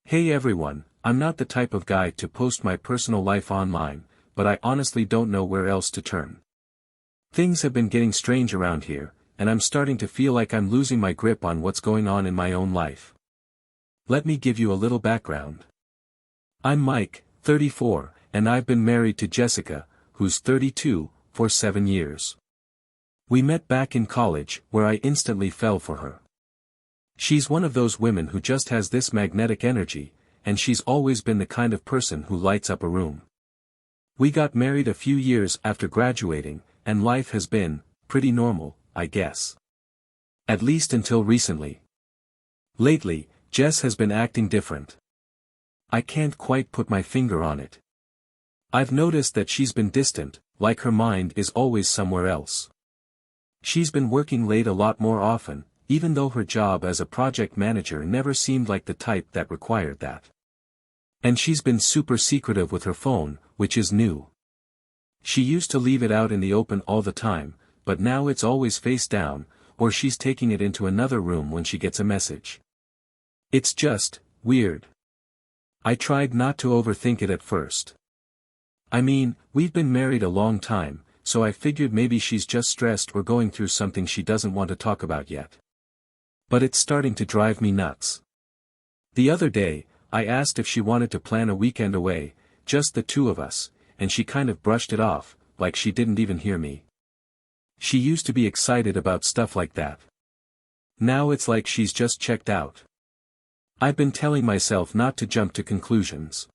Hey everyone, I'm not the type of guy to post my personal life online, but I honestly don't know where else to turn. Things have been getting strange around here, and I'm starting to feel like I'm losing my grip on what's going on in my own life. Let me give you a little background. I'm Mike, 34, and I've been married to Jessica, who's 32, for 7 years. We met back in college, where I instantly fell for her. She's one of those women who just has this magnetic energy, and she's always been the kind of person who lights up a room. We got married a few years after graduating, and life has been pretty normal, I guess. At least until recently. Lately, Jess has been acting different. I can't quite put my finger on it. I've noticed that she's been distant, like her mind is always somewhere else. She's been working late a lot more often, even though her job as a project manager never seemed like the type that required that. And she's been super secretive with her phone, which is new. She used to leave it out in the open all the time, but now it's always face down, or she's taking it into another room when she gets a message. It's just weird. I tried not to overthink it at first. I mean, we've been married a long time, so I figured maybe she's just stressed or going through something she doesn't want to talk about yet. But it's starting to drive me nuts. The other day, I asked if she wanted to plan a weekend away, just the two of us, and she kind of brushed it off, like she didn't even hear me. She used to be excited about stuff like that. Now it's like she's just checked out. I've been telling myself not to jump to conclusions.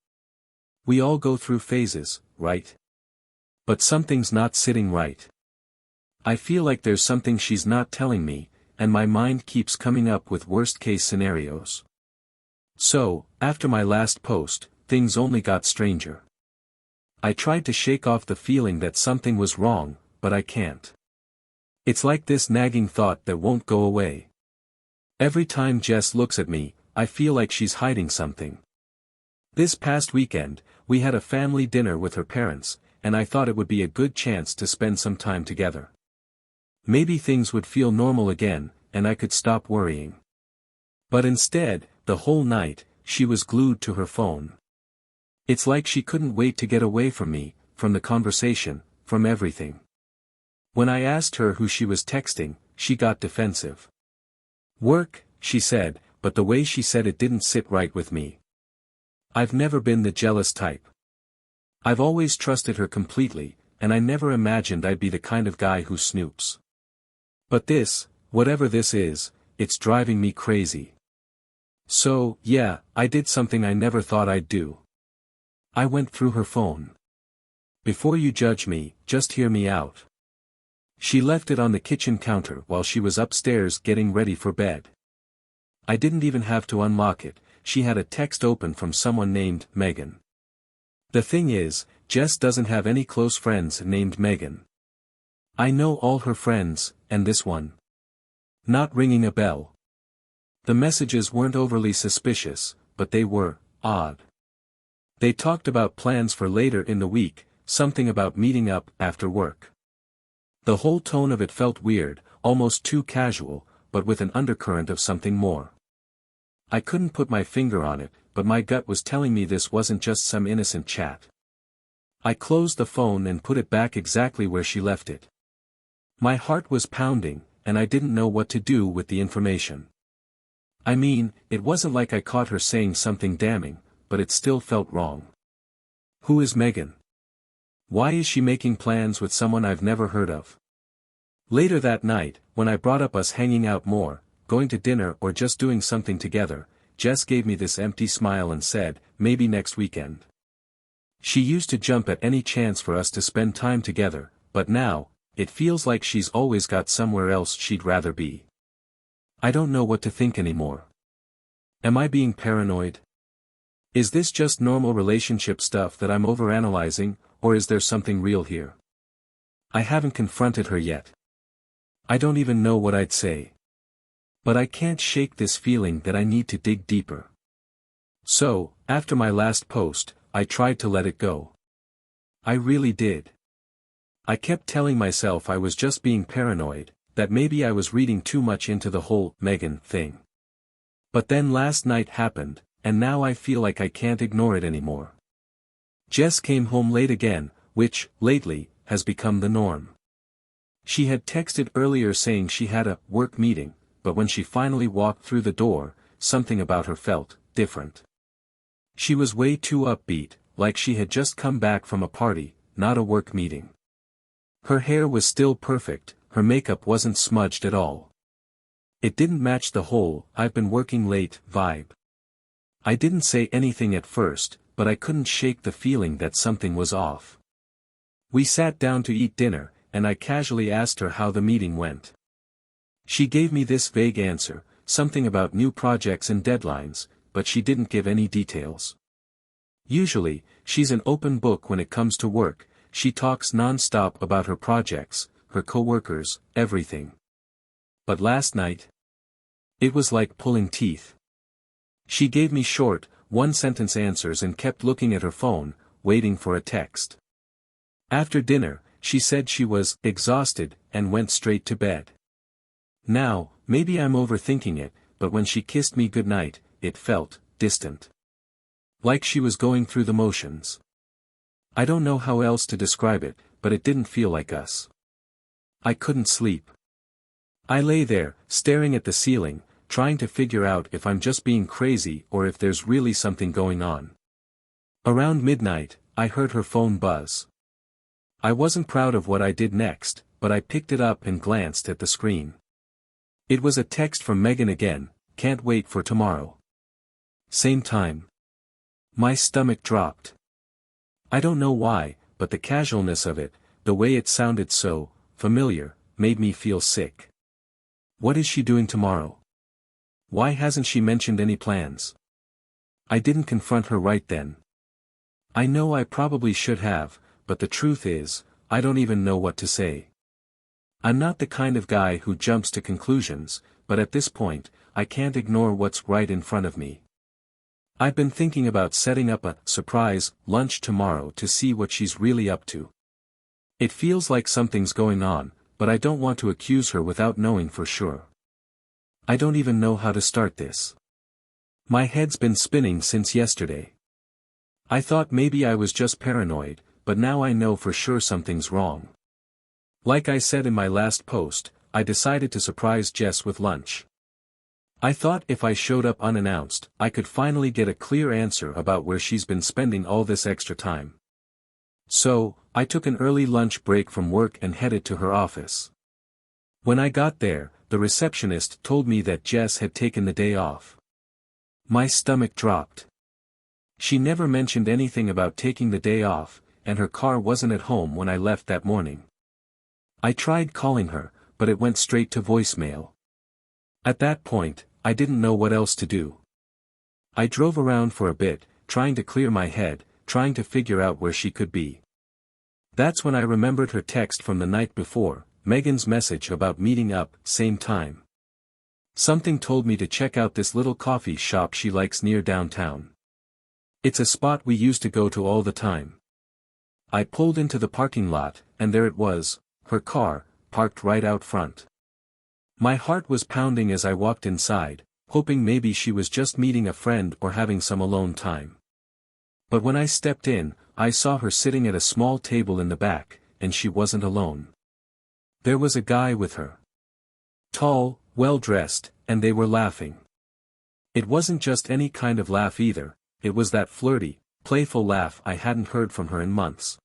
We all go through phases, right? But something's not sitting right. I feel like there's something she's not telling me, and my mind keeps coming up with worst-case scenarios. So, after my last post, things only got stranger. I tried to shake off the feeling that something was wrong, but I can't. It's like this nagging thought that won't go away. Every time Jess looks at me, I feel like she's hiding something. This past weekend, we had a family dinner with her parents, and I thought it would be a good chance to spend some time together. Maybe things would feel normal again, and I could stop worrying. But instead, the whole night, she was glued to her phone. It's like she couldn't wait to get away from me, from the conversation, from everything. When I asked her who she was texting, she got defensive. Work, she said, but the way she said it didn't sit right with me. I've never been the jealous type. I've always trusted her completely, and I never imagined I'd be the kind of guy who snoops. But this, whatever this is, it's driving me crazy. So, yeah, I did something I never thought I'd do. I went through her phone. Before you judge me, just hear me out. She left it on the kitchen counter while she was upstairs getting ready for bed. I didn't even have to unlock it, she had a text open from someone named Megan. The thing is, Jess doesn't have any close friends named Megan. I know all her friends, and this one. Not ringing a bell. The messages weren't overly suspicious, but they were odd. They talked about plans for later in the week, something about meeting up after work. The whole tone of it felt weird, almost too casual, but with an undercurrent of something more. I couldn't put my finger on it, but my gut was telling me this wasn't just some innocent chat. I closed the phone and put it back exactly where she left it. My heart was pounding, and I didn't know what to do with the information. I mean, it wasn't like I caught her saying something damning, but it still felt wrong. Who is Megan? Why is she making plans with someone I've never heard of? Later that night, when I brought up us hanging out more, going to dinner or just doing something together, Jess gave me this empty smile and said, maybe next weekend. She used to jump at any chance for us to spend time together, but now, it feels like she's always got somewhere else she'd rather be. I don't know what to think anymore. Am I being paranoid? Is this just normal relationship stuff that I'm overanalyzing, or is there something real here? I haven't confronted her yet. I don't even know what I'd say. But I can't shake this feeling that I need to dig deeper. So, after my last post, I tried to let it go. I really did. I kept telling myself I was just being paranoid, that maybe I was reading too much into the whole Megan thing. But then last night happened, and now I feel like I can't ignore it anymore. Jess came home late again, which, lately, has become the norm. She had texted earlier saying she had a work meeting, but when she finally walked through the door, something about her felt different. She was way too upbeat, like she had just come back from a party, not a work meeting. Her hair was still perfect, her makeup wasn't smudged at all. It didn't match the whole "I've been working late" vibe. I didn't say anything at first, but I couldn't shake the feeling that something was off. We sat down to eat dinner, and I casually asked her how the meeting went. She gave me this vague answer, something about new projects and deadlines, but she didn't give any details. Usually, she's an open book when it comes to work, she talks non-stop about her projects, her coworkers, everything. But last night, it was like pulling teeth. She gave me short, one-sentence answers and kept looking at her phone, waiting for a text. After dinner, she said she was exhausted and went straight to bed. Now, maybe I'm overthinking it, but when she kissed me goodnight, it felt distant. Like she was going through the motions. I don't know how else to describe it, but it didn't feel like us. I couldn't sleep. I lay there, staring at the ceiling, trying to figure out if I'm just being crazy or if there's really something going on. Around midnight, I heard her phone buzz. I wasn't proud of what I did next, but I picked it up and glanced at the screen. It was a text from Megan again, "Can't wait for tomorrow. Same time." My stomach dropped. I don't know why, but the casualness of it, the way it sounded so familiar, made me feel sick. What is she doing tomorrow? Why hasn't she mentioned any plans? I didn't confront her right then. I know I probably should have, but the truth is, I don't even know what to say. I'm not the kind of guy who jumps to conclusions, but at this point, I can't ignore what's right in front of me. I've been thinking about setting up a surprise lunch tomorrow to see what she's really up to. It feels like something's going on, but I don't want to accuse her without knowing for sure. I don't even know how to start this. My head's been spinning since yesterday. I thought maybe I was just paranoid, but now I know for sure something's wrong. Like I said in my last post, I decided to surprise Jess with lunch. I thought if I showed up unannounced, I could finally get a clear answer about where she's been spending all this extra time. So, I took an early lunch break from work and headed to her office. When I got there, the receptionist told me that Jess had taken the day off. My stomach dropped. She never mentioned anything about taking the day off, and her car wasn't at home when I left that morning. I tried calling her, but it went straight to voicemail. At that point, I didn't know what else to do. I drove around for a bit, trying to clear my head, trying to figure out where she could be. That's when I remembered her text from the night before, Megan's message about meeting up, same time. Something told me to check out this little coffee shop she likes near downtown. It's a spot we used to go to all the time. I pulled into the parking lot, and there it was, her car, parked right out front. My heart was pounding as I walked inside, hoping maybe she was just meeting a friend or having some alone time. But when I stepped in, I saw her sitting at a small table in the back, and she wasn't alone. There was a guy with her. Tall, well-dressed, and they were laughing. It wasn't just any kind of laugh either, it was that flirty, playful laugh I hadn't heard from her in months.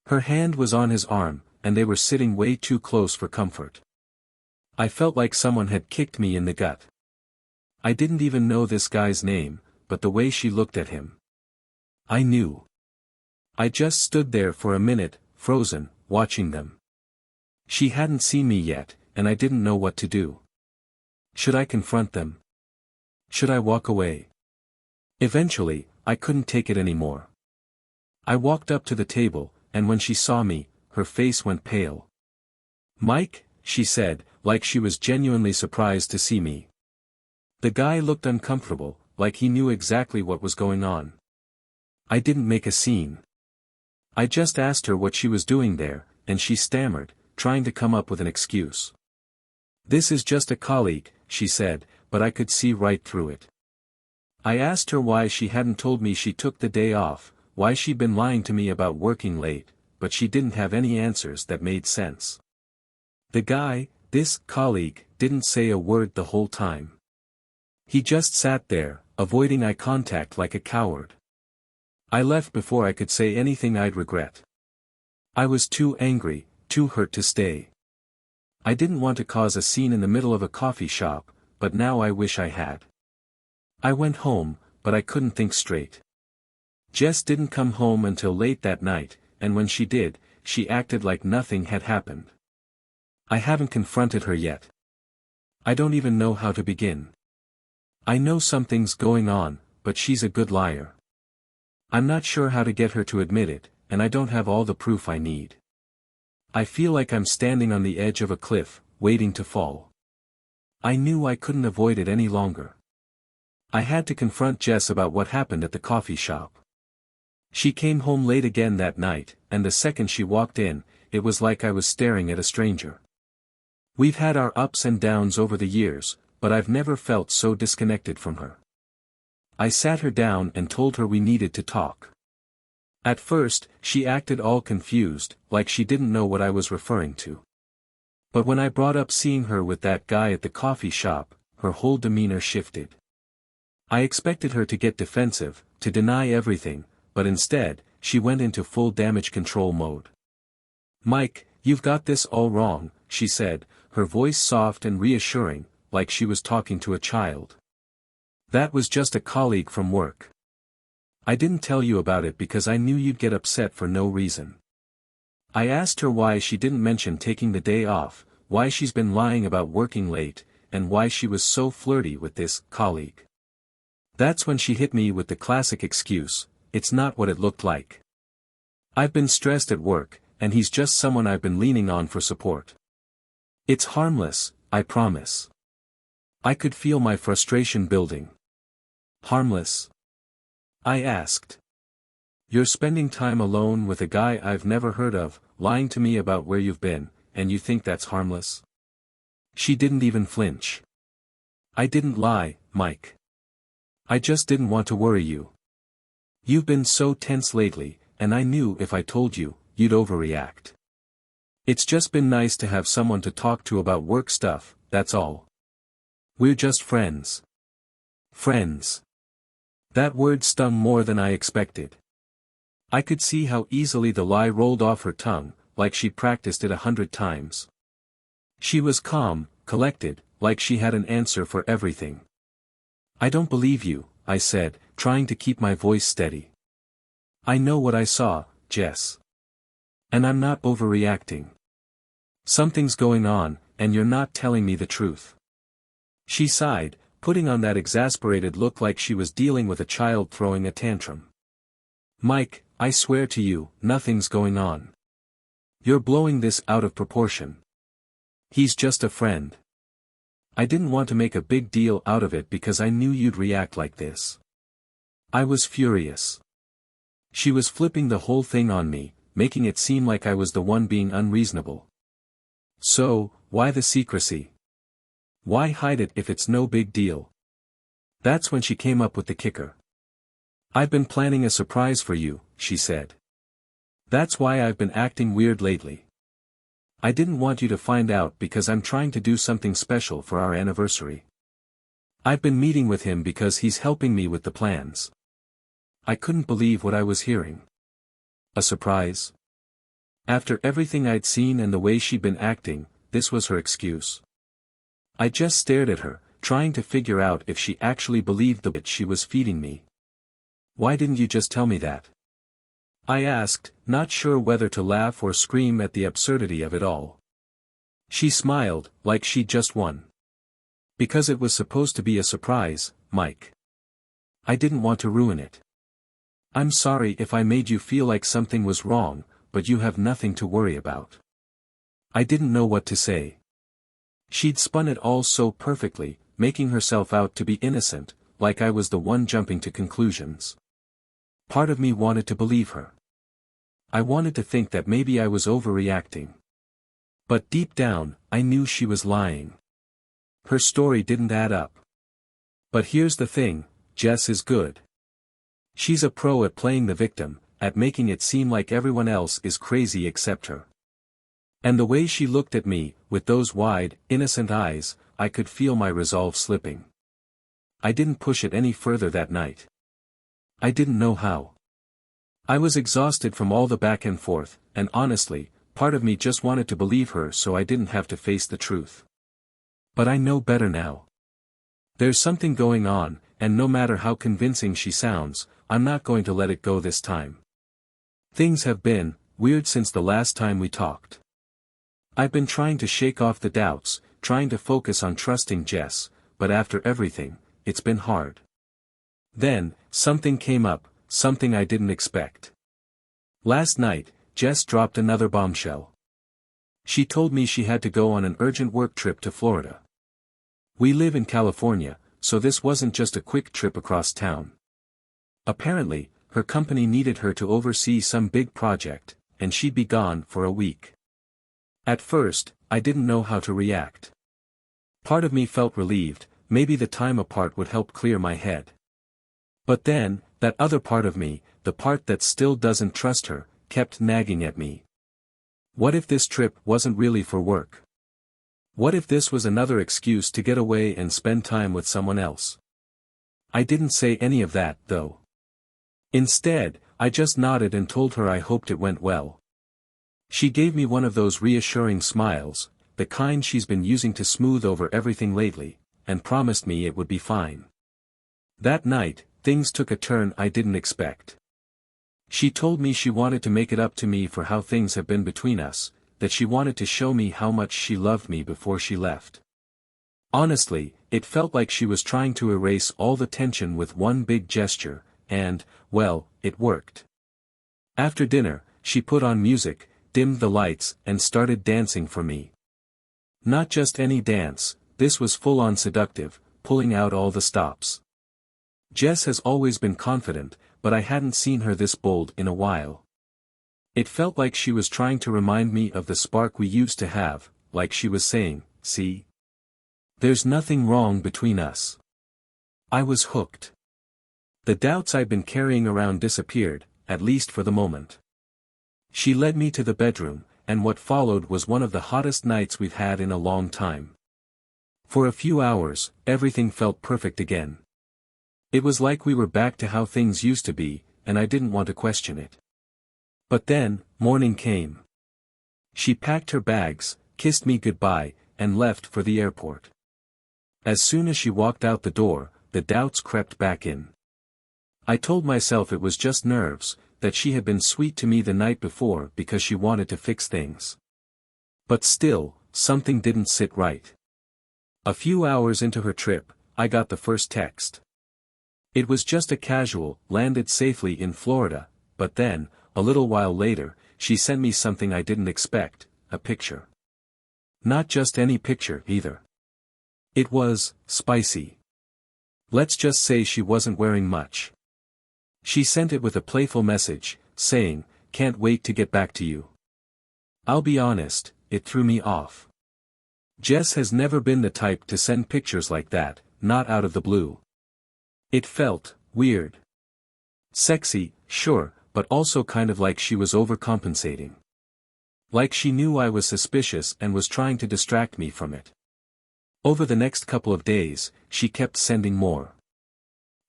Her hand was on his arm, and they were sitting way too close for comfort. I felt like someone had kicked me in the gut. I didn't even know this guy's name, but the way she looked at him. I knew. I just stood there for a minute, frozen, watching them. She hadn't seen me yet, and I didn't know what to do. Should I confront them? Should I walk away? Eventually, I couldn't take it anymore. I walked up to the table, and when she saw me, her face went pale. "Mike," she said, like she was genuinely surprised to see me. The guy looked uncomfortable, like he knew exactly what was going on. I didn't make a scene. I just asked her what she was doing there, and she stammered, trying to come up with an excuse. "This is just a colleague," she said, but I could see right through it. I asked her why she hadn't told me she took the day off, why she'd been lying to me about working late, but she didn't have any answers that made sense. The guy, this colleague, didn't say a word the whole time. He just sat there, avoiding eye contact like a coward. I left before I could say anything I'd regret. I was too angry, too hurt to stay. I didn't want to cause a scene in the middle of a coffee shop, but now I wish I had. I went home, but I couldn't think straight. Jess didn't come home until late that night, and when she did, she acted like nothing had happened. I haven't confronted her yet. I don't even know how to begin. I know something's going on, but she's a good liar. I'm not sure how to get her to admit it, and I don't have all the proof I need. I feel like I'm standing on the edge of a cliff, waiting to fall. I knew I couldn't avoid it any longer. I had to confront Jess about what happened at the coffee shop. She came home late again that night, and the second she walked in, it was like I was staring at a stranger. We've had our ups and downs over the years, but I've never felt so disconnected from her. I sat her down and told her we needed to talk. At first, she acted all confused, like she didn't know what I was referring to. But when I brought up seeing her with that guy at the coffee shop, her whole demeanor shifted. I expected her to get defensive, to deny everything, but instead, she went into full damage control mode. "Mike, you've got this all wrong," she said, her voice soft and reassuring, like she was talking to a child. "That was just a colleague from work. I didn't tell you about it because I knew you'd get upset for no reason." I asked her why she didn't mention taking the day off, why she's been lying about working late, and why she was so flirty with this colleague. That's when she hit me with the classic excuse, "It's not what it looked like. I've been stressed at work, and he's just someone I've been leaning on for support. It's harmless, I promise." I could feel my frustration building. "Harmless?" I asked. "You're spending time alone with a guy I've never heard of, lying to me about where you've been, and you think that's harmless?" She didn't even flinch. "I didn't lie, Mike. I just didn't want to worry you. You've been so tense lately, and I knew if I told you, you'd overreact. It's just been nice to have someone to talk to about work stuff, that's all. We're just friends." Friends. That word stung more than I expected. I could see how easily the lie rolled off her tongue, like she'd practiced it 100 times. She was calm, collected, like she had an answer for everything. "I don't believe you," I said, trying to keep my voice steady. "I know what I saw, Jess. And I'm not overreacting. Something's going on, and you're not telling me the truth." She sighed, putting on that exasperated look like she was dealing with a child throwing a tantrum. "Mike, I swear to you, nothing's going on. You're blowing this out of proportion. He's just a friend. I didn't want to make a big deal out of it because I knew you'd react like this." I was furious. She was flipping the whole thing on me, making it seem like I was the one being unreasonable. "So, why the secrecy? Why hide it if it's no big deal?" That's when she came up with the kicker. "I've been planning a surprise for you," she said. "That's why I've been acting weird lately. I didn't want you to find out because I'm trying to do something special for our anniversary. I've been meeting with him because he's helping me with the plans." I couldn't believe what I was hearing. A surprise? After everything I'd seen and the way she'd been acting, this was her excuse. I just stared at her, trying to figure out if she actually believed the bit she was feeding me. "Why didn't you just tell me that?" I asked, not sure whether to laugh or scream at the absurdity of it all. She smiled, like she'd just won. "Because it was supposed to be a surprise, Mike. I didn't want to ruin it. I'm sorry if I made you feel like something was wrong, but you have nothing to worry about." I didn't know what to say. She'd spun it all so perfectly, making herself out to be innocent, like I was the one jumping to conclusions. Part of me wanted to believe her. I wanted to think that maybe I was overreacting. But deep down, I knew she was lying. Her story didn't add up. But here's the thing, Jess is good. She's a pro at playing the victim, at making it seem like everyone else is crazy except her. And the way she looked at me, with those wide, innocent eyes, I could feel my resolve slipping. I didn't push it any further that night. I didn't know how. I was exhausted from all the back and forth, and honestly, part of me just wanted to believe her so I didn't have to face the truth. But I know better now. There's something going on, and no matter how convincing she sounds, I'm not going to let it go this time. Things have been weird since the last time we talked. I've been trying to shake off the doubts, trying to focus on trusting Jess, but after everything, it's been hard. Then, something came up, something I didn't expect. Last night, Jess dropped another bombshell. She told me she had to go on an urgent work trip to Florida. We live in California, so this wasn't just a quick trip across town. Apparently, her company needed her to oversee some big project, and she'd be gone for a week. At first, I didn't know how to react. Part of me felt relieved, maybe the time apart would help clear my head. But then, that other part of me, the part that still doesn't trust her, kept nagging at me. What if this trip wasn't really for work? What if this was another excuse to get away and spend time with someone else? I didn't say any of that, though. Instead, I just nodded and told her I hoped it went well. She gave me one of those reassuring smiles, the kind she's been using to smooth over everything lately, and promised me it would be fine. That night, things took a turn I didn't expect. She told me she wanted to make it up to me for how things have been between us, that she wanted to show me how much she loved me before she left. Honestly, it felt like she was trying to erase all the tension with one big gesture, and, well, it worked. After dinner, she put on music, dimmed the lights, and started dancing for me. Not just any dance, this was full-on seductive, pulling out all the stops. Jess has always been confident, but I hadn't seen her this bold in a while. It felt like she was trying to remind me of the spark we used to have, like she was saying, "See? There's nothing wrong between us." I was hooked. The doubts I'd been carrying around disappeared, at least for the moment. She led me to the bedroom, and what followed was one of the hottest nights we've had in a long time. For a few hours, everything felt perfect again. It was like we were back to how things used to be, and I didn't want to question it. But then, morning came. She packed her bags, kissed me goodbye, and left for the airport. As soon as she walked out the door, the doubts crept back in. I told myself it was just nerves, that she had been sweet to me the night before because she wanted to fix things. But still, something didn't sit right. A few hours into her trip, I got the first text. It was just a casual, landed safely in Florida, but then, a little while later, she sent me something I didn't expect, a picture. Not just any picture, either. It was spicy. Let's just say she wasn't wearing much. She sent it with a playful message, saying, "Can't wait to get back to you." I'll be honest, it threw me off. Jess has never been the type to send pictures like that, not out of the blue. It felt weird. Sexy, sure, but also kind of like she was overcompensating. Like she knew I was suspicious and was trying to distract me from it. Over the next couple of days, she kept sending more.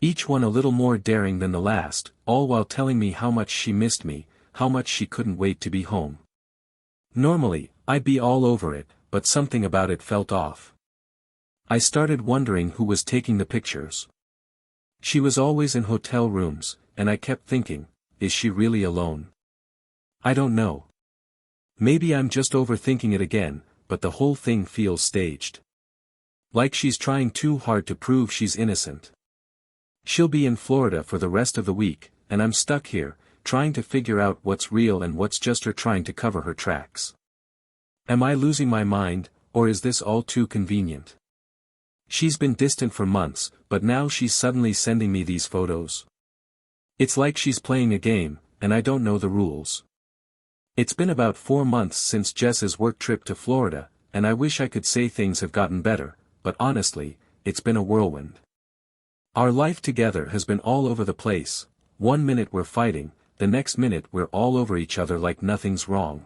Each one a little more daring than the last, all while telling me how much she missed me, how much she couldn't wait to be home. Normally, I'd be all over it, but something about it felt off. I started wondering who was taking the pictures. She was always in hotel rooms, and I kept thinking, is she really alone? I don't know. Maybe I'm just overthinking it again, but the whole thing feels staged. Like she's trying too hard to prove she's innocent. She'll be in Florida for the rest of the week, and I'm stuck here, trying to figure out what's real and what's just her trying to cover her tracks. Am I losing my mind, or is this all too convenient? She's been distant for months, but now she's suddenly sending me these photos. It's like she's playing a game, and I don't know the rules. It's been about 4 months since Jess's work trip to Florida, and I wish I could say things have gotten better, but honestly, it's been a whirlwind. Our life together has been all over the place. One minute we're fighting, the next minute we're all over each other like nothing's wrong.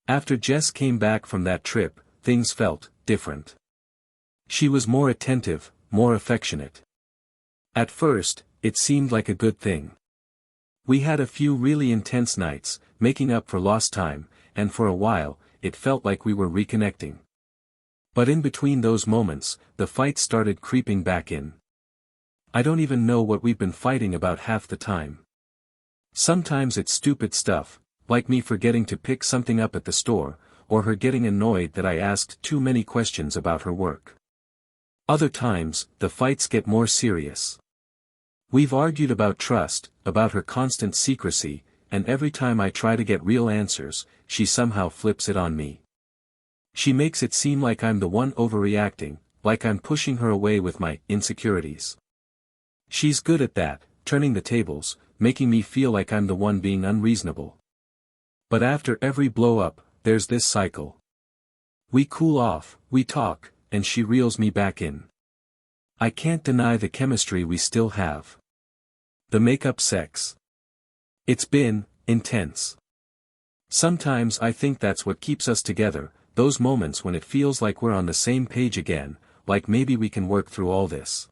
After Jess came back from that trip, things felt different. She was more attentive, more affectionate. At first, it seemed like a good thing. We had a few really intense nights, making up for lost time, and for a while, it felt like we were reconnecting. But in between those moments, the fights started creeping back in. I don't even know what we've been fighting about half the time. Sometimes it's stupid stuff, like me forgetting to pick something up at the store, or her getting annoyed that I asked too many questions about her work. Other times, the fights get more serious. We've argued about trust, about her constant secrecy, and every time I try to get real answers, she somehow flips it on me. She makes it seem like I'm the one overreacting, like I'm pushing her away with my insecurities. She's good at that, turning the tables, making me feel like I'm the one being unreasonable. But after every blow-up, there's this cycle. We cool off, we talk, and she reels me back in. I can't deny the chemistry we still have. The make-up sex. It's been intense. Sometimes I think that's what keeps us together, those moments when it feels like we're on the same page again, like maybe we can work through all this.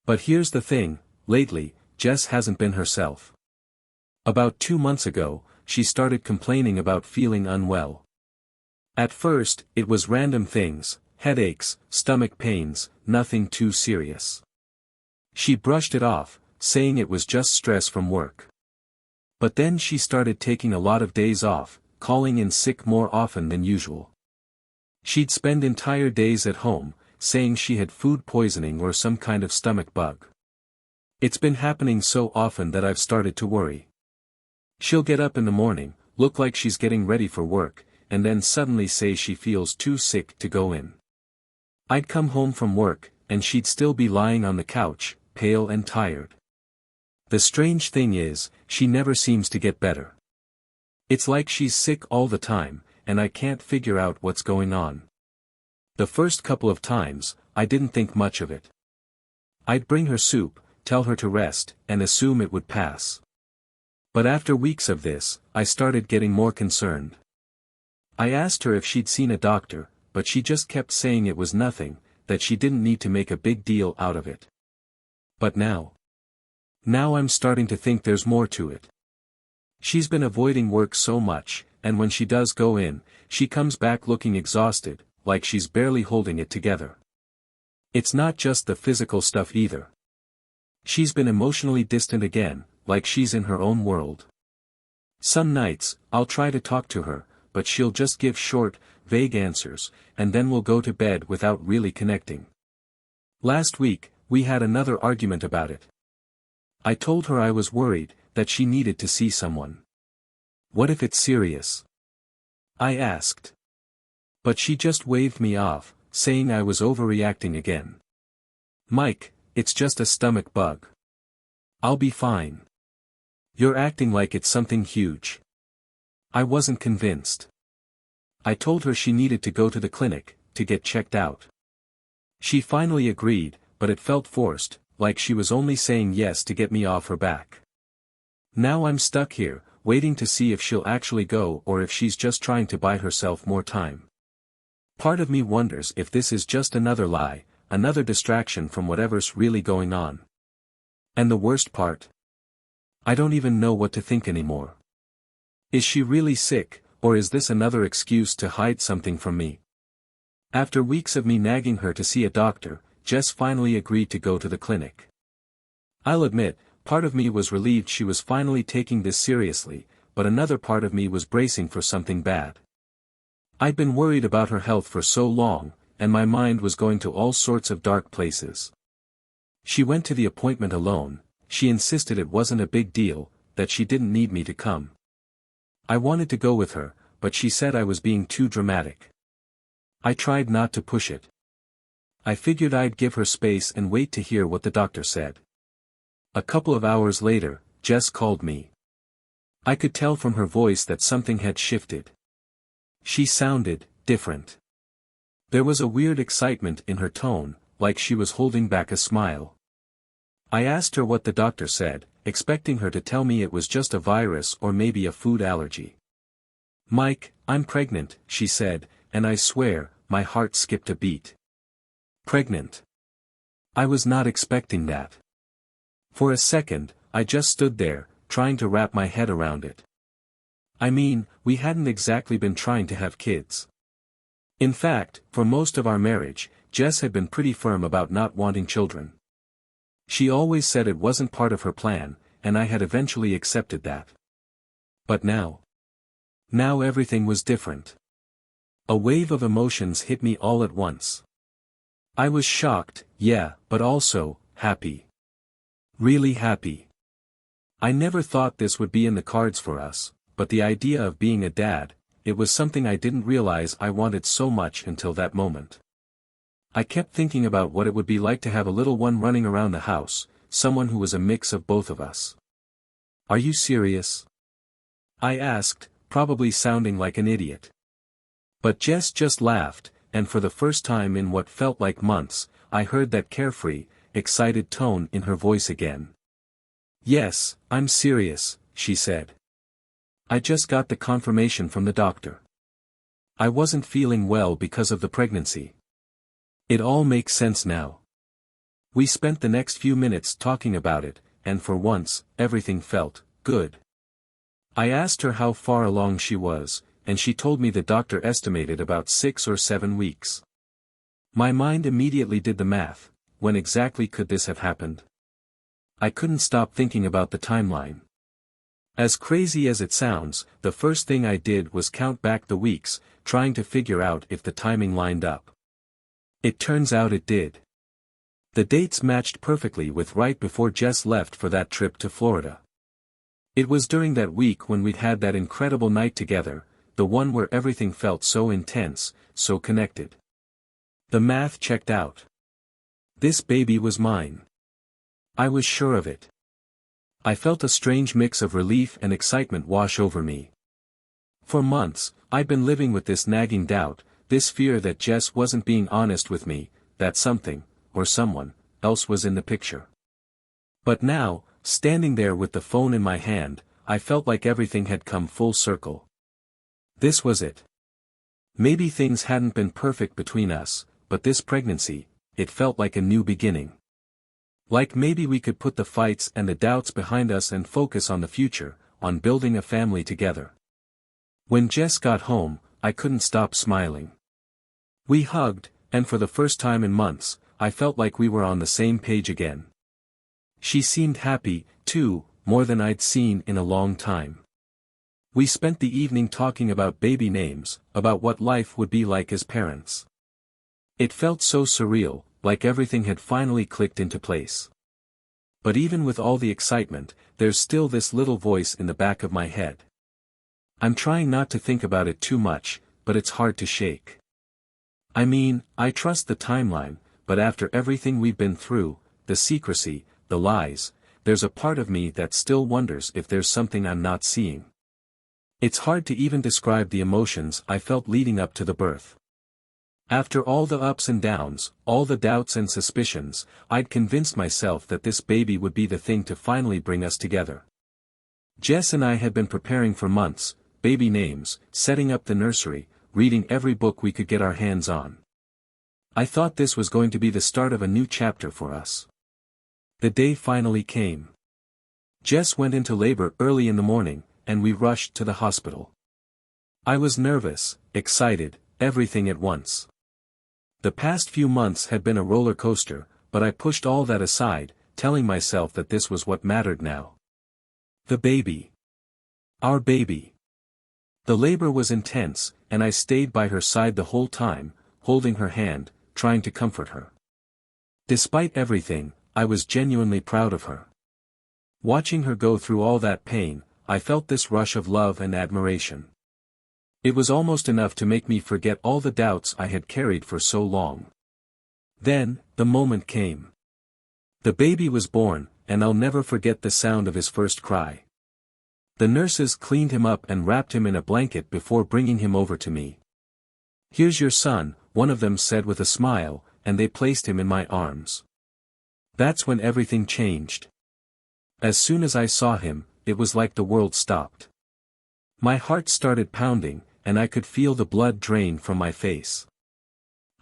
But here's the thing, lately, Jess hasn't been herself. About 2 months ago, she started complaining about feeling unwell. At first, it was random things, headaches, stomach pains, nothing too serious. She brushed it off, saying it was just stress from work. But then she started taking a lot of days off, calling in sick more often than usual. She'd spend entire days at home, saying she had food poisoning or some kind of stomach bug. It's been happening so often that I've started to worry. She'll get up in the morning, look like she's getting ready for work, and then suddenly say she feels too sick to go in. I'd come home from work, and she'd still be lying on the couch, pale and tired. The strange thing is, she never seems to get better. It's like she's sick all the time, and I can't figure out what's going on. The first couple of times, I didn't think much of it. I'd bring her soup, tell her to rest, and assume it would pass. But after weeks of this, I started getting more concerned. I asked her if she'd seen a doctor, but she just kept saying it was nothing, that she didn't need to make a big deal out of it. But now I'm starting to think there's more to it. She's been avoiding work so much, and when she does go in, she comes back looking exhausted, like she's barely holding it together. It's not just the physical stuff either. She's been emotionally distant again, like she's in her own world. Some nights, I'll try to talk to her, but she'll just give short, vague answers, and then we'll go to bed without really connecting. Last week, we had another argument about it. I told her I was worried, that she needed to see someone. What if it's serious? I asked. But she just waved me off, saying I was overreacting again. Mike, it's just a stomach bug. I'll be fine. You're acting like it's something huge. I wasn't convinced. I told her she needed to go to the clinic, to get checked out. She finally agreed, but it felt forced, like she was only saying yes to get me off her back. Now I'm stuck here, waiting to see if she'll actually go or if she's just trying to buy herself more time. Part of me wonders if this is just another lie, another distraction from whatever's really going on. And the worst part? I don't even know what to think anymore. Is she really sick, or is this another excuse to hide something from me? After weeks of me nagging her to see a doctor, Jess finally agreed to go to the clinic. I'll admit, part of me was relieved she was finally taking this seriously, but another part of me was bracing for something bad. I'd been worried about her health for so long, and my mind was going to all sorts of dark places. She went to the appointment alone. She insisted it wasn't a big deal, that she didn't need me to come. I wanted to go with her, but she said I was being too dramatic. I tried not to push it. I figured I'd give her space and wait to hear what the doctor said. A couple of hours later, Jess called me. I could tell from her voice that something had shifted. She sounded different. There was a weird excitement in her tone, like she was holding back a smile. I asked her what the doctor said, expecting her to tell me it was just a virus or maybe a food allergy. "Mike, I'm pregnant," she said, and I swear, my heart skipped a beat. Pregnant. I was not expecting that. For a second, I just stood there, trying to wrap my head around it. I mean, we hadn't exactly been trying to have kids. In fact, for most of our marriage, Jess had been pretty firm about not wanting children. She always said it wasn't part of her plan, and I had eventually accepted that. But now everything was different. A wave of emotions hit me all at once. I was shocked, yeah, but also, happy. Really happy. I never thought this would be in the cards for us, but the idea of being a dad, it was something I didn't realize I wanted so much until that moment. I kept thinking about what it would be like to have a little one running around the house, someone who was a mix of both of us. "Are you serious?" I asked, probably sounding like an idiot. But Jess just laughed, and for the first time in what felt like months, I heard that carefree, excited tone in her voice again. "Yes, I'm serious," she said. "I just got the confirmation from the doctor. I wasn't feeling well because of the pregnancy. It all makes sense now." We spent the next few minutes talking about it, and for once, everything felt good. I asked her how far along she was, and she told me the doctor estimated about 6 or 7 weeks. My mind immediately did the math. When exactly could this have happened? I couldn't stop thinking about the timeline. As crazy as it sounds, the first thing I did was count back the weeks, trying to figure out if the timing lined up. It turns out it did. The dates matched perfectly with right before Jess left for that trip to Florida. It was during that week when we'd had that incredible night together, the one where everything felt so intense, so connected. The math checked out. This baby was mine. I was sure of it. I felt a strange mix of relief and excitement wash over me. For months, I'd been living with this nagging doubt, this fear that Jess wasn't being honest with me, that something, or someone, else was in the picture. But now, standing there with the phone in my hand, I felt like everything had come full circle. This was it. Maybe things hadn't been perfect between us, but this pregnancy, it felt like a new beginning. Like maybe we could put the fights and the doubts behind us and focus on the future, on building a family together. When Jess got home, I couldn't stop smiling. We hugged, and for the first time in months, I felt like we were on the same page again. She seemed happy, too, more than I'd seen in a long time. We spent the evening talking about baby names, about what life would be like as parents. It felt so surreal, like everything had finally clicked into place. But even with all the excitement, there's still this little voice in the back of my head. I'm trying not to think about it too much, but it's hard to shake. I mean, I trust the timeline, but after everything we've been through, the secrecy, the lies, there's a part of me that still wonders if there's something I'm not seeing. It's hard to even describe the emotions I felt leading up to the birth. After all the ups and downs, all the doubts and suspicions, I'd convinced myself that this baby would be the thing to finally bring us together. Jess and I had been preparing for months, baby names, setting up the nursery, reading every book we could get our hands on. I thought this was going to be the start of a new chapter for us. The day finally came. Jess went into labor early in the morning, and we rushed to the hospital. I was nervous, excited, everything at once. The past few months had been a roller coaster, but I pushed all that aside, telling myself that this was what mattered now. The baby. Our baby. The labor was intense, and I stayed by her side the whole time, holding her hand, trying to comfort her. Despite everything, I was genuinely proud of her. Watching her go through all that pain, I felt this rush of love and admiration. It was almost enough to make me forget all the doubts I had carried for so long. Then, the moment came. The baby was born, and I'll never forget the sound of his first cry. The nurses cleaned him up and wrapped him in a blanket before bringing him over to me. "Here's your son," one of them said with a smile, and they placed him in my arms. That's when everything changed. As soon as I saw him, it was like the world stopped. My heart started pounding, and I could feel the blood drain from my face.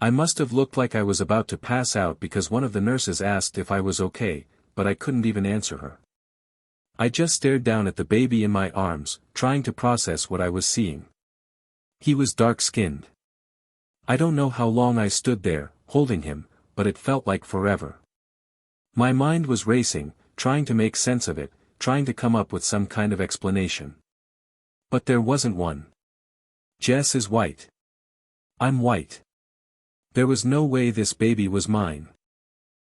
I must have looked like I was about to pass out because one of the nurses asked if I was okay, but I couldn't even answer her. I just stared down at the baby in my arms, trying to process what I was seeing. He was dark-skinned. I don't know how long I stood there, holding him, but it felt like forever. My mind was racing, trying to make sense of it, trying to come up with some kind of explanation. But there wasn't one. Jess is white. I'm white. There was no way this baby was mine.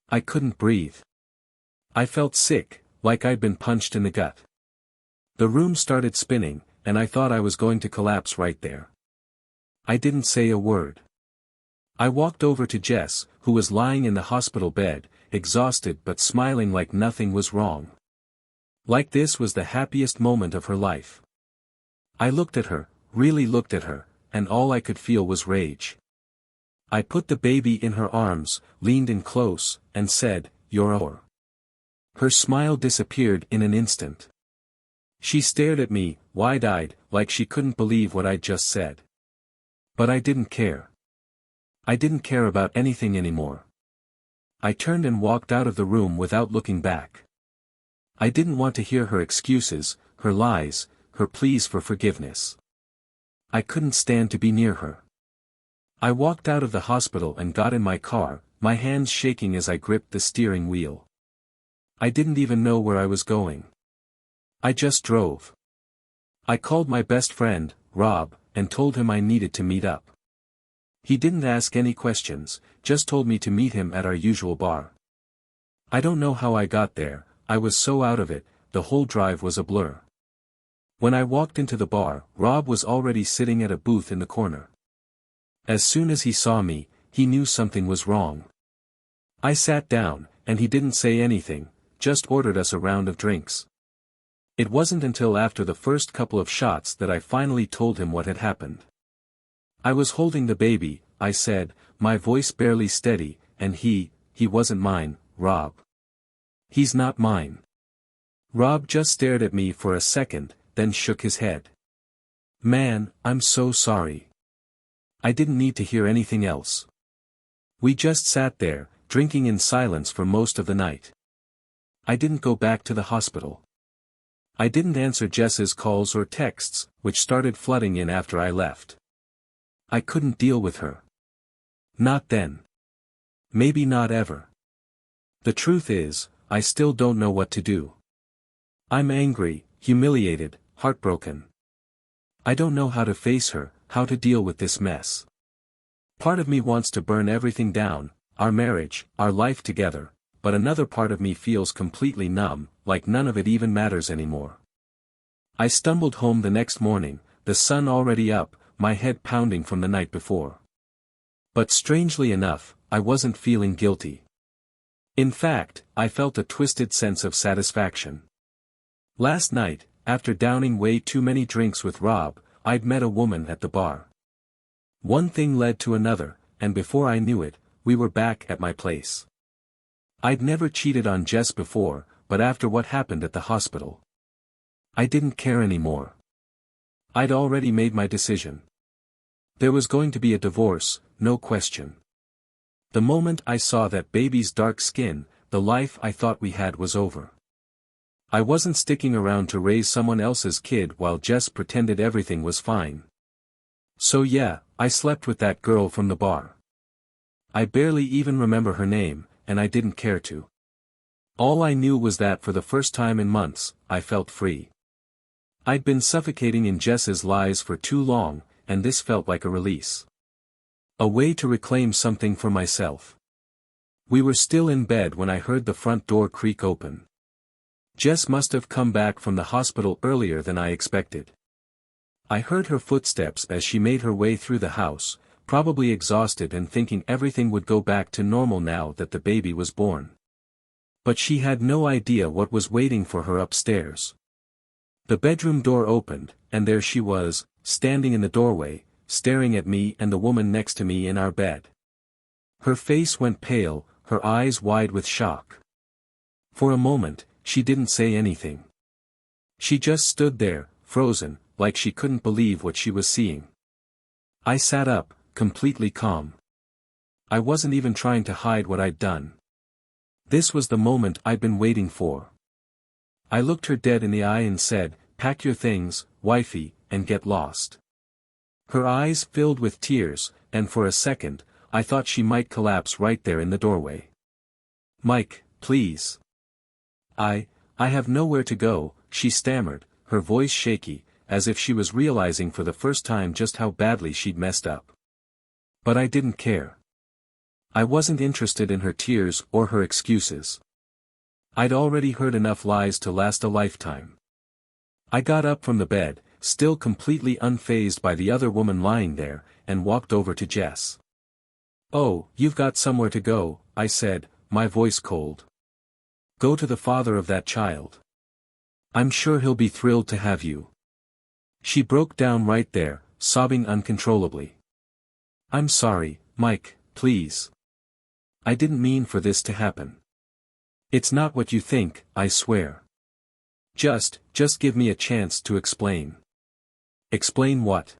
I couldn't breathe. I felt sick, like I'd been punched in the gut. The room started spinning, and I thought I was going to collapse right there. I didn't say a word. I walked over to Jess, who was lying in the hospital bed, exhausted but smiling like nothing was wrong. Like this was the happiest moment of her life. I looked at her, really looked at her, and all I could feel was rage. I put the baby in her arms, leaned in close, and said, "You're a whore." Her smile disappeared in an instant. She stared at me, wide-eyed, like she couldn't believe what I'd just said. But I didn't care. I didn't care about anything anymore. I turned and walked out of the room without looking back. I didn't want to hear her excuses, her lies, her pleas for forgiveness. I couldn't stand to be near her. I walked out of the hospital and got in my car, my hands shaking as I gripped the steering wheel. I didn't even know where I was going. I just drove. I called my best friend, Rob, and told him I needed to meet up. He didn't ask any questions, just told me to meet him at our usual bar. I don't know how I got there, I was so out of it, the whole drive was a blur. When I walked into the bar, Rob was already sitting at a booth in the corner. As soon as he saw me, he knew something was wrong. I sat down, and he didn't say anything, just ordered us a round of drinks. It wasn't until after the first couple of shots that I finally told him what had happened. I was holding the baby, I said, my voice barely steady, and he wasn't mine, Rob. He's not mine. Rob just stared at me for a second, then shook his head. Man, I'm so sorry. I didn't need to hear anything else. We just sat there, drinking in silence for most of the night. I didn't go back to the hospital. I didn't answer Jess's calls or texts, which started flooding in after I left. I couldn't deal with her. Not then. Maybe not ever. The truth is, I still don't know what to do. I'm angry, humiliated, heartbroken. I don't know how to face her, how to deal with this mess. Part of me wants to burn everything down, our marriage, our life together, but another part of me feels completely numb, like none of it even matters anymore. I stumbled home the next morning, the sun already up, my head pounding from the night before. But strangely enough, I wasn't feeling guilty. In fact, I felt a twisted sense of satisfaction. Last night, after downing way too many drinks with Rob, I'd met a woman at the bar. One thing led to another, and before I knew it, we were back at my place. I'd never cheated on Jess before, but after what happened at the hospital, I didn't care anymore. I'd already made my decision. There was going to be a divorce, no question. The moment I saw that baby's dark skin, the life I thought we had was over. I wasn't sticking around to raise someone else's kid while Jess pretended everything was fine. So yeah, I slept with that girl from the bar. I barely even remember her name, and I didn't care to. All I knew was that for the first time in months, I felt free. I'd been suffocating in Jess's lies for too long, and this felt like a release. A way to reclaim something for myself. We were still in bed when I heard the front door creak open. Jess must have come back from the hospital earlier than I expected. I heard her footsteps as she made her way through the house, probably exhausted and thinking everything would go back to normal now that the baby was born. But she had no idea what was waiting for her upstairs. The bedroom door opened, and there she was, standing in the doorway, staring at me and the woman next to me in our bed. Her face went pale, her eyes wide with shock. For a moment, she didn't say anything. She just stood there, frozen, like she couldn't believe what she was seeing. I sat up, completely calm. I wasn't even trying to hide what I'd done. This was the moment I'd been waiting for. I looked her dead in the eye and said, "Pack your things, wifey, and get lost." Her eyes filled with tears, and for a second, I thought she might collapse right there in the doorway. "Mike, please. I have nowhere to go," she stammered, her voice shaky, as if she was realizing for the first time just how badly she'd messed up. But I didn't care. I wasn't interested in her tears or her excuses. I'd already heard enough lies to last a lifetime. I got up from the bed, still completely unfazed by the other woman lying there, and walked over to Jess. "Oh, you've got somewhere to go," I said, my voice cold. "Go to the father of that child. I'm sure he'll be thrilled to have you." She broke down right there, sobbing uncontrollably. "I'm sorry, Mike, please. I didn't mean for this to happen. It's not what you think, I swear. Just give me a chance to explain." "Explain what?"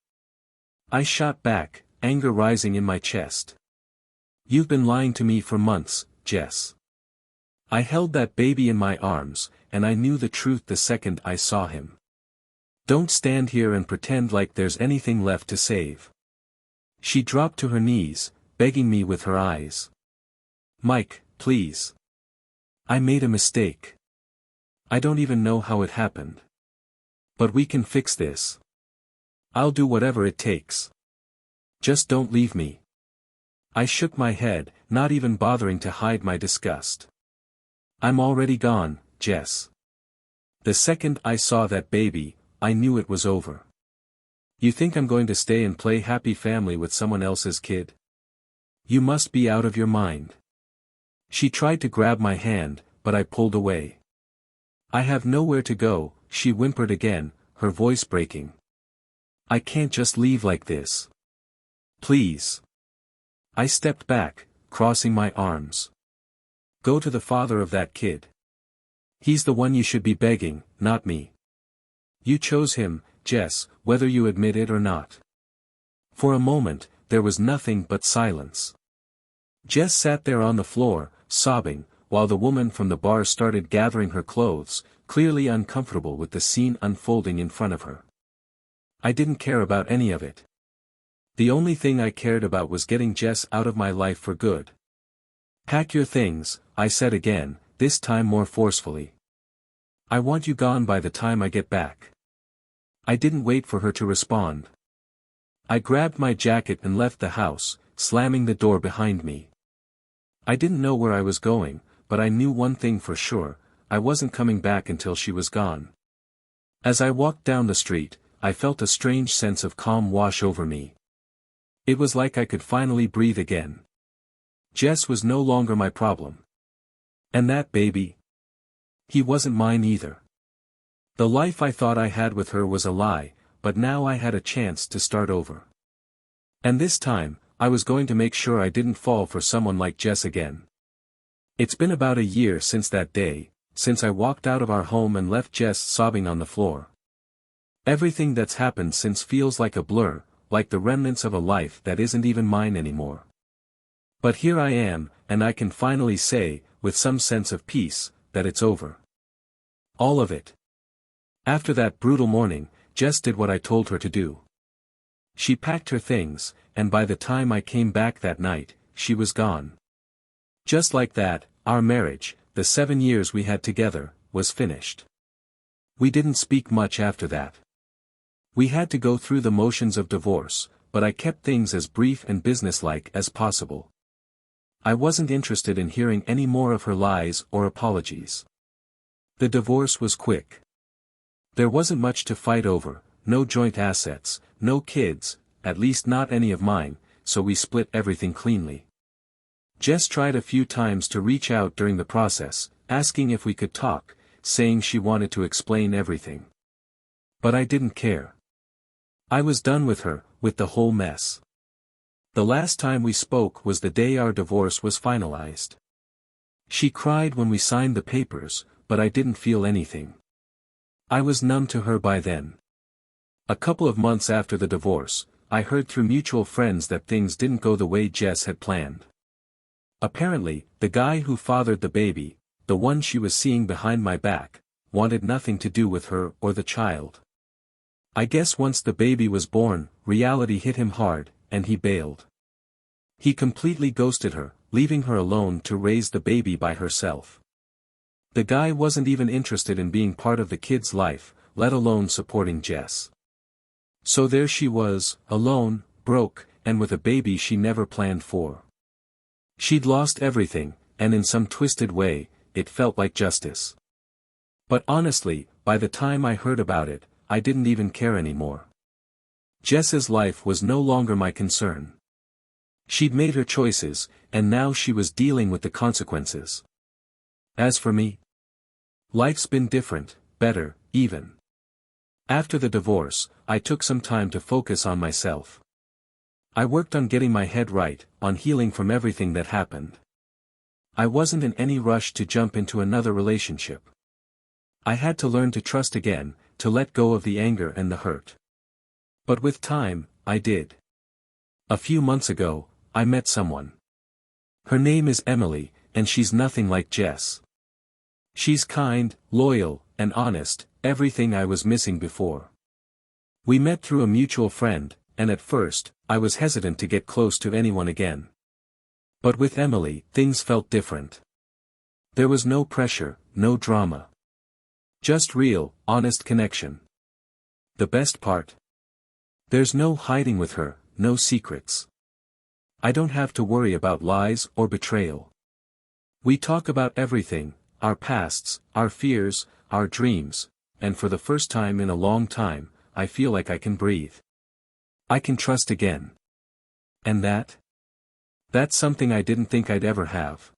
I shot back, anger rising in my chest. "You've been lying to me for months, Jess." I held that baby in my arms, and I knew the truth the second I saw him. "Don't stand here and pretend like there's anything left to save." She dropped to her knees, begging me with her eyes. "Mike, please. I made a mistake. I don't even know how it happened. But we can fix this. I'll do whatever it takes. Just don't leave me." I shook my head, not even bothering to hide my disgust. "I'm already gone, Jess. The second I saw that baby, I knew it was over. You think I'm going to stay and play happy family with someone else's kid? You must be out of your mind." She tried to grab my hand, but I pulled away. "I have nowhere to go," she whimpered again, her voice breaking. "I can't just leave like this. Please." I stepped back, crossing my arms. "Go to the father of that kid. He's the one you should be begging, not me. You chose him, Jess, whether you admit it or not." For a moment, there was nothing but silence. Jess sat there on the floor, sobbing, while the woman from the bar started gathering her clothes, clearly uncomfortable with the scene unfolding in front of her. I didn't care about any of it. The only thing I cared about was getting Jess out of my life for good. "Pack your things," I said again, this time more forcefully. "I want you gone by the time I get back." I didn't wait for her to respond. I grabbed my jacket and left the house, slamming the door behind me. I didn't know where I was going, but I knew one thing for sure, I wasn't coming back until she was gone. As I walked down the street, I felt a strange sense of calm wash over me. It was like I could finally breathe again. Jess was no longer my problem. And that baby? He wasn't mine either. The life I thought I had with her was a lie, but now I had a chance to start over. And this time, I was going to make sure I didn't fall for someone like Jess again. It's been about a year since that day, since I walked out of our home and left Jess sobbing on the floor. Everything that's happened since feels like a blur, like the remnants of a life that isn't even mine anymore. But here I am, and I can finally say, with some sense of peace, that it's over. All of it. After that brutal morning, Jess did what I told her to do. She packed her things, and by the time I came back that night, she was gone. Just like that, our marriage, the 7 years we had together, was finished. We didn't speak much after that. We had to go through the motions of divorce, but I kept things as brief and businesslike as possible. I wasn't interested in hearing any more of her lies or apologies. The divorce was quick. There wasn't much to fight over, no joint assets, no kids, at least not any of mine, so we split everything cleanly. Jess tried a few times to reach out during the process, asking if we could talk, saying she wanted to explain everything. But I didn't care. I was done with her, with the whole mess. The last time we spoke was the day our divorce was finalized. She cried when we signed the papers, but I didn't feel anything. I was numb to her by then. A couple of months after the divorce, I heard through mutual friends that things didn't go the way Jess had planned. Apparently, the guy who fathered the baby, the one she was seeing behind my back, wanted nothing to do with her or the child. I guess once the baby was born, reality hit him hard, and he bailed. He completely ghosted her, leaving her alone to raise the baby by herself. The guy wasn't even interested in being part of the kid's life, let alone supporting Jess. So there she was, alone, broke, and with a baby she never planned for. She'd lost everything, and in some twisted way, it felt like justice. But honestly, by the time I heard about it, I didn't even care anymore. Jess's life was no longer my concern. She'd made her choices, and now she was dealing with the consequences. As for me, life's been different, better, even. After the divorce, I took some time to focus on myself. I worked on getting my head right, on healing from everything that happened. I wasn't in any rush to jump into another relationship. I had to learn to trust again, to let go of the anger and the hurt. But with time, I did. A few months ago, I met someone. Her name is Emily, and she's nothing like Jess. She's kind, loyal, and honest, everything I was missing before. We met through a mutual friend, and at first, I was hesitant to get close to anyone again. But with Emily, things felt different. There was no pressure, no drama. Just real, honest connection. The best part? There's no hiding with her, no secrets. I don't have to worry about lies or betrayal. We talk about everything, our pasts, our fears, our dreams, and for the first time in a long time, I feel like I can breathe. I can trust again. And that's something I didn't think I'd ever have.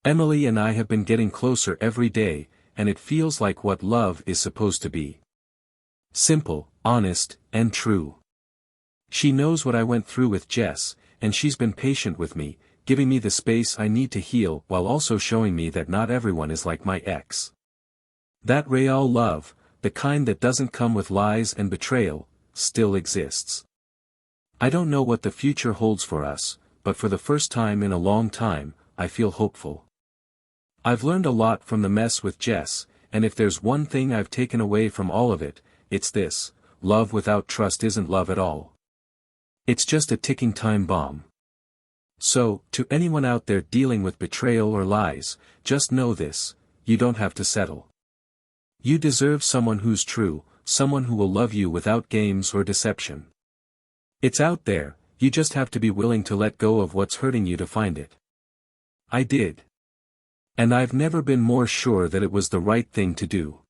Emily and I have been getting closer every day, and it feels like what love is supposed to be. Simple, honest, and true. She knows what I went through with Jess, and she's been patient with me, giving me the space I need to heal while also showing me that not everyone is like my ex. That real love, the kind that doesn't come with lies and betrayal, still exists. I don't know what the future holds for us, but for the first time in a long time, I feel hopeful. I've learned a lot from the mess with Jess, and if there's one thing I've taken away from all of it, it's this: love without trust isn't love at all. It's just a ticking time bomb. So, to anyone out there dealing with betrayal or lies, just know this: you don't have to settle. You deserve someone who's true, someone who will love you without games or deception. It's out there, you just have to be willing to let go of what's hurting you to find it. I did. And I've never been more sure that it was the right thing to do.